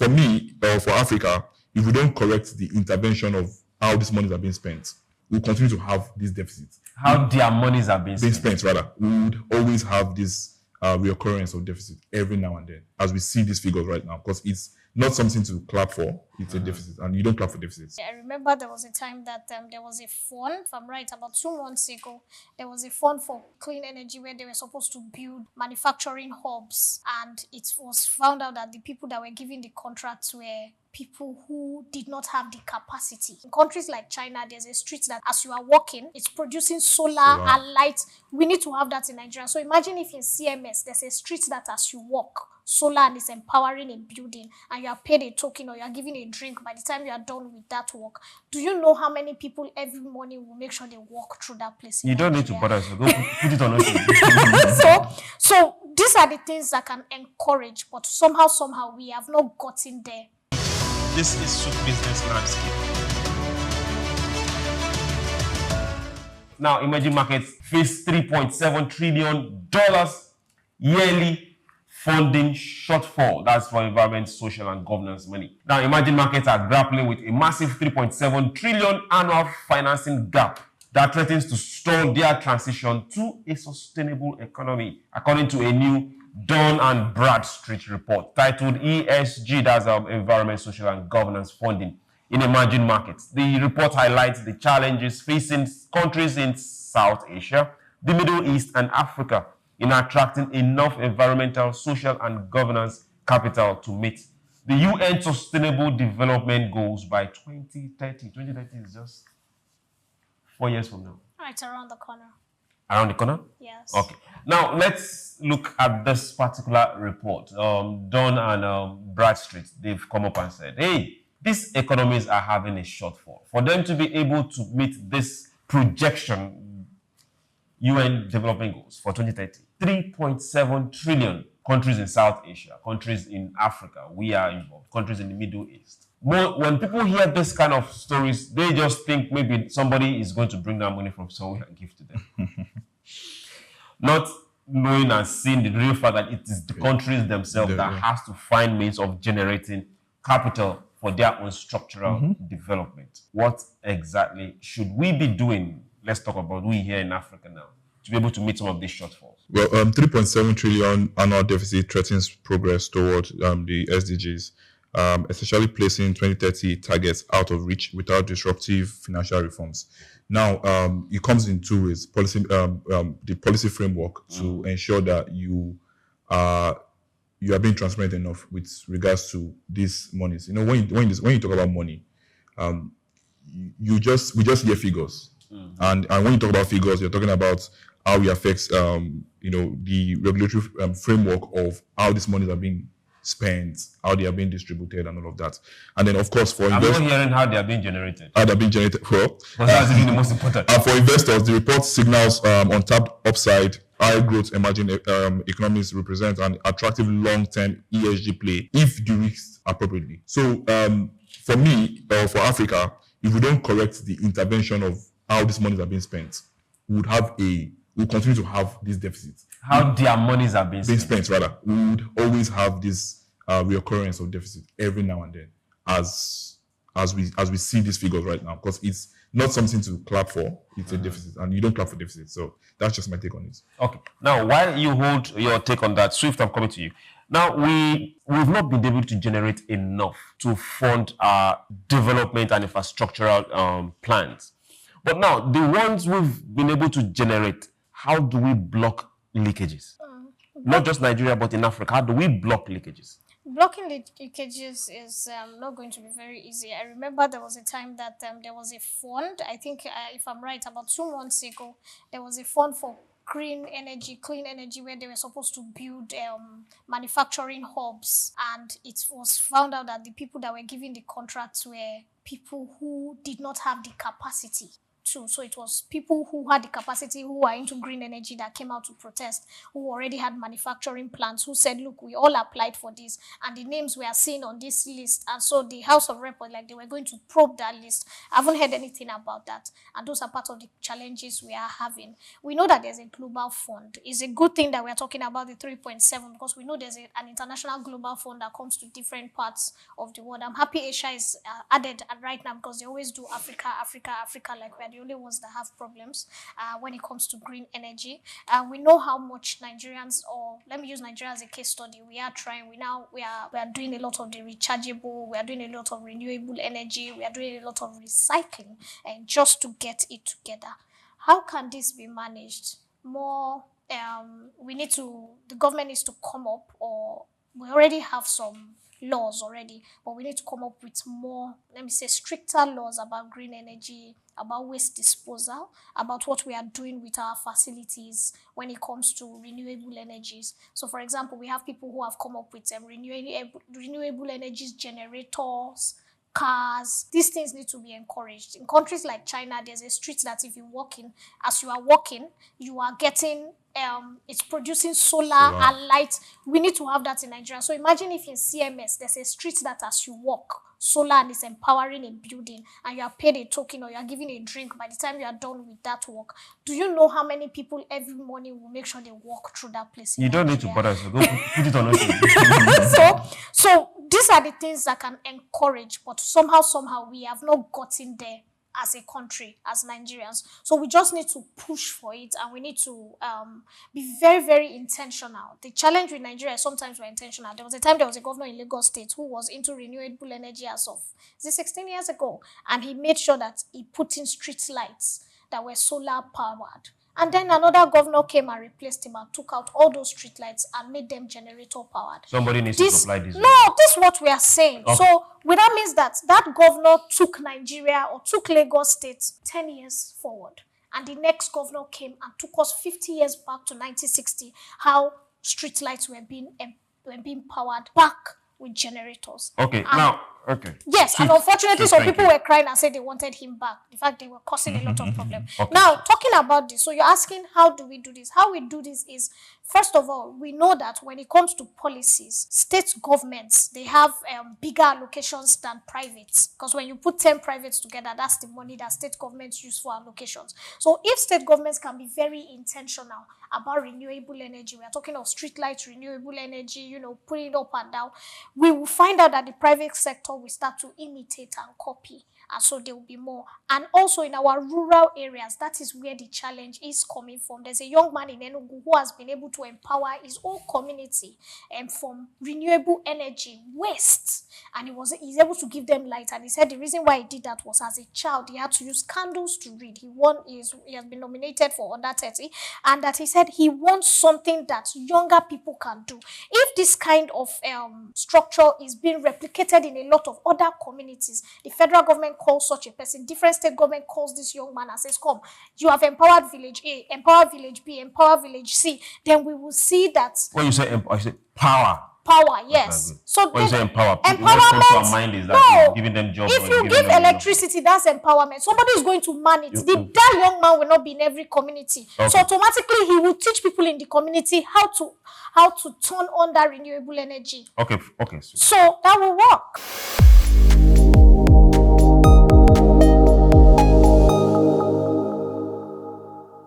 for me, for Africa, if we don't correct the intervention of how these monies are being spent, we'll continue to have these deficits. How their monies are being spent. We would always have this reoccurrence of deficit every now and then, as we see these figures right now, because it's not something to clap for, it's a deficit, and you don't clap for deficits. I remember there was a time that there was a fund, if I'm right, about 2 months ago, there was a fund for clean energy where they were supposed to build manufacturing hubs, and it was found out that the people that were giving the contracts were people who did not have the capacity. In countries like China, there's a street that as you are walking, it's producing solar and light. We need to have that in Nigeria. So imagine if in CMS, there's a street that as you walk, solar and is empowering a building, and you are paid a token or you are given a drink by the time you are done with that work. Do you know how many people every morning will make sure they walk through that place? You don't need to bother, so go put it on. So these are the things that can encourage, but somehow we have not gotten there. This is Soup Business Landscape. Now, emerging markets face $3.7 trillion yearly funding shortfall. That's for environment, social, and governance money. Now, emerging markets are grappling with a massive $3.7 trillion annual financing gap that threatens to stall their transition to a sustainable economy, according to a new Dun and Bradstreet report titled ESG, that's environment, social, and governance funding in emerging markets. The report highlights the challenges facing countries in South Asia, the Middle East, and Africa in attracting enough environmental, social, and governance capital to meet the UN Sustainable Development Goals by 2030. 2030 is just 4 years from now. Right around the corner. Around the corner? Yes. Okay. Now, let's look at this particular report. Don and Bradstreet, they've come up and said, hey, these economies are having a shortfall. For them to be able to meet this projection, UN development goals for 2030, 3.7 trillion countries in South Asia, countries in Africa, we are involved, countries in the Middle East. When people hear this kind of stories, they just think maybe somebody is going to bring that money from somewhere and give to them. Not knowing and seeing the real fact that it is the countries themselves that has to find means of generating capital for their own structural development. What exactly should we be doing? Let's talk about we here in Africa now, to be able to meet some of these shortfalls. Well, 3.7 trillion annual deficit threatens progress toward the SDGs. Essentially placing 2030 targets out of reach without disruptive financial reforms. Now, it comes in two ways: the policy framework to ensure that you are being transparent enough with regards to these monies. You know, when you talk about money, we just hear figures, and when you talk about figures, you're talking about how it affects the regulatory framework of how these monies are being spent, how they are being distributed, and all of that. And then, of course, for investors, I'm not hearing how they are being generated. How they're being generated, well, that's even the most important. And for investors, the report signals untapped upside. High growth emerging economies represent an attractive long-term ESG play if de-risked appropriately. So, for me, for Africa, if we don't correct the intervention of how these monies are being spent, we'll continue to have these deficits. How their monies are being spent. We would always have this reoccurrence of deficit every now and then, as we see these figures right now, because it's not something to clap for, it's a deficit, and you don't clap for deficit. So that's just my take on it. Okay. Now, while you hold your take on that, Swift, I'm coming to you. Now, we've not been able to generate enough to fund our development and infrastructural plans. But now, the ones we've been able to generate, how do we block leakages? Not just Nigeria, but in Africa. How do we block leakages? Blocking leakages is not going to be very easy. I remember there was a time that there was a fund, I think, if I'm right, about 2 months ago, there was a fund for clean energy, where they were supposed to build manufacturing hubs. And it was found out that the people that were giving the contracts were people who did not have the capacity. too. So it was people who had the capacity, who are into green energy, that came out to protest, who already had manufacturing plants, who said, look, we all applied for this, and the names we are seeing on this list. And so the House of Rep was like, they were going to probe that list. I haven't heard anything about that. And those are part of the challenges we are having. We know that there's a global fund. It's a good thing that we're talking about the 3.7, because we know there's an international global fund that comes to different parts of the world. I'm happy Asia is added right now, because they always do Africa, like we're the only ones that have problems when it comes to green energy. We know how much Nigerians, or let me use Nigeria as a case study, we are trying. We are doing a lot of the rechargeable, we are doing a lot of renewable energy, we are doing a lot of recycling, and just to get it together. How can this be managed? More, the government needs to come up, or we already have some laws already, but we need to come up with more, let me say, stricter laws about green energy, about waste disposal, about what we are doing with our facilities when it comes to renewable energies. So, for example, we have people who have come up with renewable energies generators, cars. These things need to be encouraged. In countries like China, there's a street that if you walk in, as you are walking, you are getting it's producing solar and light. We need to have that in Nigeria. So imagine if in CMS there's a street that as you walk, solar and is empowering a building, and you are paid a token or you are given a drink by the time you are done with that work. Do you know how many people every morning will make sure they walk through that place? You don't need to bother. So go put it on us. So these are the things that can encourage, but somehow we have not gotten there as a country, as Nigerians. So we just need to push for it, and we need to be very, very intentional. The challenge with Nigeria is sometimes we're intentional. There was a governor in Lagos State who was into renewable energy as of 16 years ago, and he made sure that he put in street lights that were solar powered. And then another governor came and replaced him and took out all those streetlights and made them generator powered. Somebody needs to supply this. No, this is what we are saying. Okay. So that means that governor took Nigeria or took Lagos State 10 years forward. And the next governor came and took us 50 years back to 1960, how streetlights were being powered back with generators. Okay, okay. Yes, and unfortunately, some people were crying and said they wanted him back. In fact, they were causing a lot of problems. Okay. Now, talking about this, so you're asking, how do we do this? How we do this is, first of all, we know that when it comes to policies, state governments, they have bigger allocations than privates. Because when you put 10 privates together, that's the money that state governments use for allocations. So if state governments can be very intentional about renewable energy, we are talking of streetlights, renewable energy, putting it up and down, we will find out that the private sector will start to imitate and copy. And so there will be more. And also in our rural areas, that is where the challenge is coming from. There's a young man in Enugu who has been able to empower his whole community from renewable energy waste. And he's able to give them light. And he said the reason why he did that was, as a child, he had to use candles to read. He has been nominated for under 30. And that he said he wants something that younger people can do. If this kind of structure is being replicated in a lot of other communities, the federal government calls such a person, different state government calls this young man and says, come, you have empowered village A, empowered village B, empowered village C, then we will see that. When you say power. Power, yes. So when you say empowerment, what comes to our mind is that giving them jobs. If you give electricity, that's empowerment. Somebody is going to man it. That young man will not be in every community. Okay. So automatically he will teach people in the community how to turn on that renewable energy. Okay. So that will work.